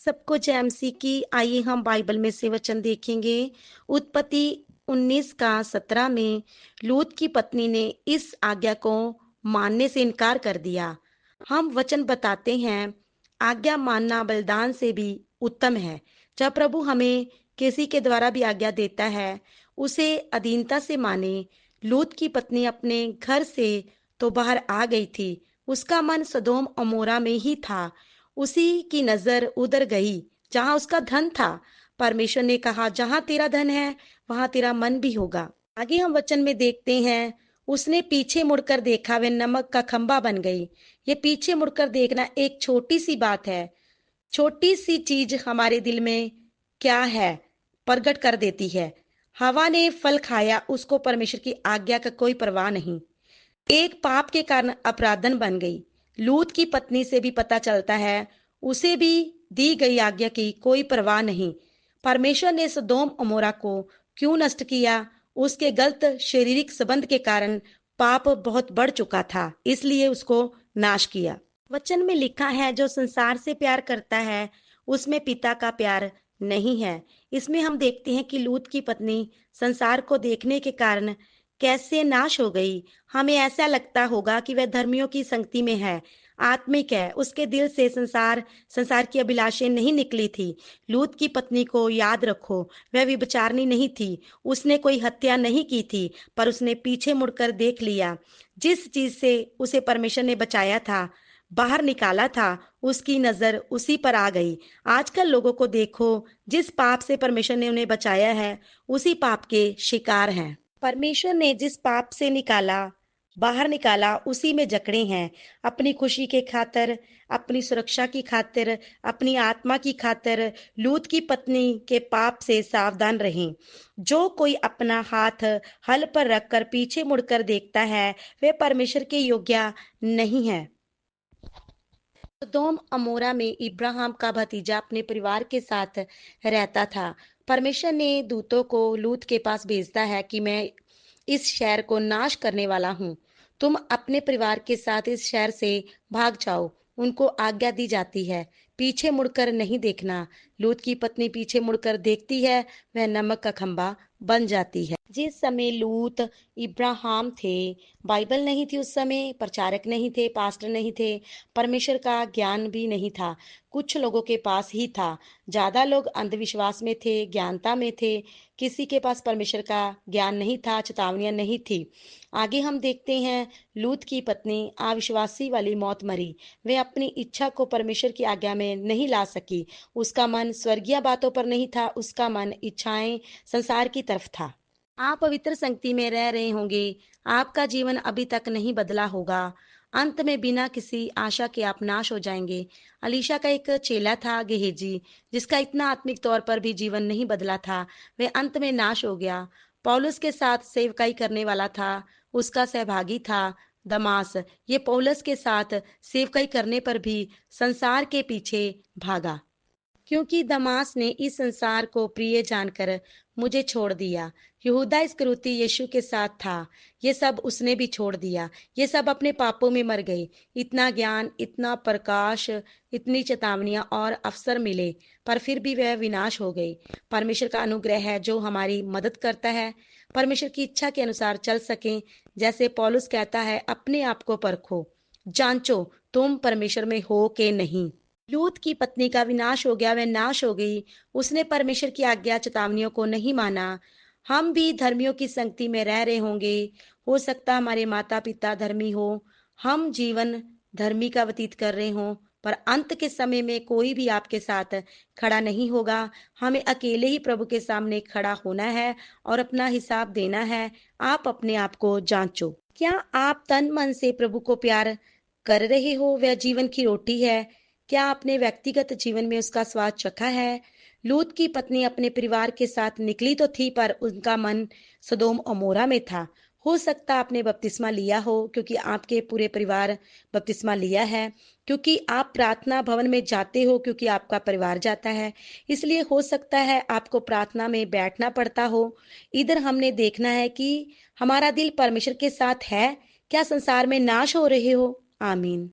सबको जय मसीह की। आइए हम बाइबल में से वचन देखेंगे। उत्पत्ति 19 का 17 में लूत की पत्नी ने इस आज्ञा को मानने से इनकार कर दिया। हम वचन बताते हैं, आज्ञा मानना बलिदान से भी उत्तम है। जब प्रभु हमें किसी के द्वारा भी आज्ञा देता है, उसे अधीनता से माने। लूत की पत्नी अपने घर से तो बाहर आ गई थी, उसका मन सदोम अमोरा में ही था। उसी की नजर उधर गई जहां उसका धन था। परमेश्वर ने कहा, जहां तेरा धन है वहां तेरा मन भी होगा। आगे हम वचन में देखते हैं, उसने पीछे मुड़कर देखा, वह नमक का खंभा बन गई। ये पीछे मुड़कर देखना एक छोटी सी बात है। छोटी सी चीज हमारे दिल में क्या है प्रकट कर देती है। हवा ने फल खाया, उसको परमेश्वर की आज्ञा का कोई परवाह नहीं। एक पाप के कारण अपराधन बन गई। लूत की पत्नी से भी पता चलता है, उसे भी दी गई आज्ञा की कोई परवाह नहीं। परमेश्वर ने सदोम अमोरा को क्यों नष्ट किया? उसके गलत शारीरिक संबंध के कारण पाप बहुत बढ़ चुका था, इसलिए उसको नाश किया। वचन में लिखा है, जो संसार से प्यार करता है उसमें पिता का प्यार नहीं है। इसमें हम देखते हैं कि लूत की पत्नी संसार को देखने के कारण कैसे नाश हो गई। हमें ऐसा लगता होगा कि वह धर्मियों की संगति में है, आत्मिक है। उसके दिल से संसार संसार की अभिलाषें नहीं निकली थी। लूत की पत्नी को याद रखो, वह विचारनी नहीं थी। उसने कोई हत्या नहीं की थी, पर उसने पीछे मुड़कर देख लिया। जिस चीज से उसे परमेश्वर ने बचाया था, बाहर निकाला था, उसकी नजर उसी पर आ गई। आजकल लोगों को देखो, जिस पाप से परमेश्वर ने उन्हें बचाया है उसी पाप के शिकार हैं। परमेश्वर ने जिस पाप से बाहर निकाला उसी में जकड़े हैं। अपनी खुशी के खातिर, अपनी सुरक्षा की खातिर, अपनी आत्मा की खातिर लूत की पत्नी के पाप से सावधान रहें। जो कोई अपना हाथ हल पर रखकर पीछे मुड़कर देखता है, वह परमेश्वर के योग्य नहीं है। सदोम अमोरा में इब्राहिम का भतीजा अपने परिवार के साथ रहता था। परमेश्वर ने दूतों को लूत के पास भेजता है कि मैं इस शहर को नाश करने वाला हूँ। तुम अपने परिवार के साथ इस शहर से भाग जाओ। उनको आज्ञा दी जाती है, पीछे मुड़कर नहीं देखना। लूत की पत्नी पीछे मुड़कर देखती है, वह नमक का खंभा बन जाती है। जिस समय लूत इब्राहिम थे, बाइबल नहीं थी उस समय, प्रचारक नहीं थे, पास्टर नहीं थे, परमेश्वर का ज्ञान भी नहीं था। कुछ लोगों के पास ही था। ज्यादा लोग अंधविश्वास में थे, ज्ञानता में थे। किसी के पास परमेश्वर का ज्ञान नहीं था, चेतावनियां नहीं थी। आगे हम देखते हैं, लूत की पत्नी अविश्वासी वाली मौत मरी। वे अपनी इच्छा को परमेश्वर की आज्ञा में नहीं ला सकी। उसका मन स्वर्गीय बातों पर नहीं था, उसका मन इच्छाएं संसार की तरफ था। आप पवित्र संगति में रह रहे होंगे, आपका जीवन अभी तक नहीं बदला होगा। अंत में बिना किसी आशा के आप नाश हो जाएंगे। अलीशा का एक चेला था गेहजी, जिसका इतना आत्मिक तौर पर भी जीवन नहीं बदला था। वह अंत में नाश हो गया। पौलुस के साथ सेवकाई करने वाला था, उसका सहभागी था दमास। ये पौलुस के साथ सेवकाई करने पर भी संसार के पीछे भागा, क्योंकि दमास ने इस संसार को प्रिय जानकर मुझे छोड़ दिया। यहूदा इस्करियोती यीशु के साथ था, ये सब उसने भी छोड़ दिया। ये सब अपने पापों में मर गए। इतना ज्ञान, इतना प्रकाश, इतनी चेतावनियां और अवसर मिले, पर फिर भी वह विनाश हो गई। परमेश्वर का अनुग्रह है जो हमारी मदद करता है, परमेश्वर की इच्छा के अनुसार चल सके। जैसे पौलुस कहता है, अपने आप को परखो, जांचो तुम परमेश्वर में हो के नहीं। लूत की पत्नी का विनाश हो गया, वह नाश हो गई। उसने परमेश्वर की आज्ञा चेतावनियों को नहीं माना। हम भी धर्मियों की संगति में रह रहे होंगे। हो सकता हमारे माता पिता धर्मी हो, हम जीवन धर्मी का व्यतीत कर रहे हों, पर अंत के समय में कोई भी आपके साथ खड़ा नहीं होगा। हमें अकेले ही प्रभु के सामने खड़ा होना है और अपना हिसाब देना है। आप अपने आप को जांचो। क्या आप तन मन से प्रभु को प्यार कर रहे हो? वह जीवन की रोटी है। क्या आपने व्यक्तिगत जीवन में उसका स्वाद चखा है? लूत की पत्नी अपने परिवार के साथ निकली तो थी, पर उनका मन सदोम अमोरा में था। हो सकता आपने बपतिस्मा लिया हो, क्योंकि आपके पूरे परिवार बपतिस्मा लिया है। क्योंकि आप प्रार्थना भवन में जाते हो, क्योंकि आपका परिवार जाता है, इसलिए हो सकता है आपको प्रार्थना में बैठना पड़ता हो। इधर हमने देखना है कि हमारा दिल परमेश्वर के साथ है, क्या संसार में नाश हो रहे हो? आमीन।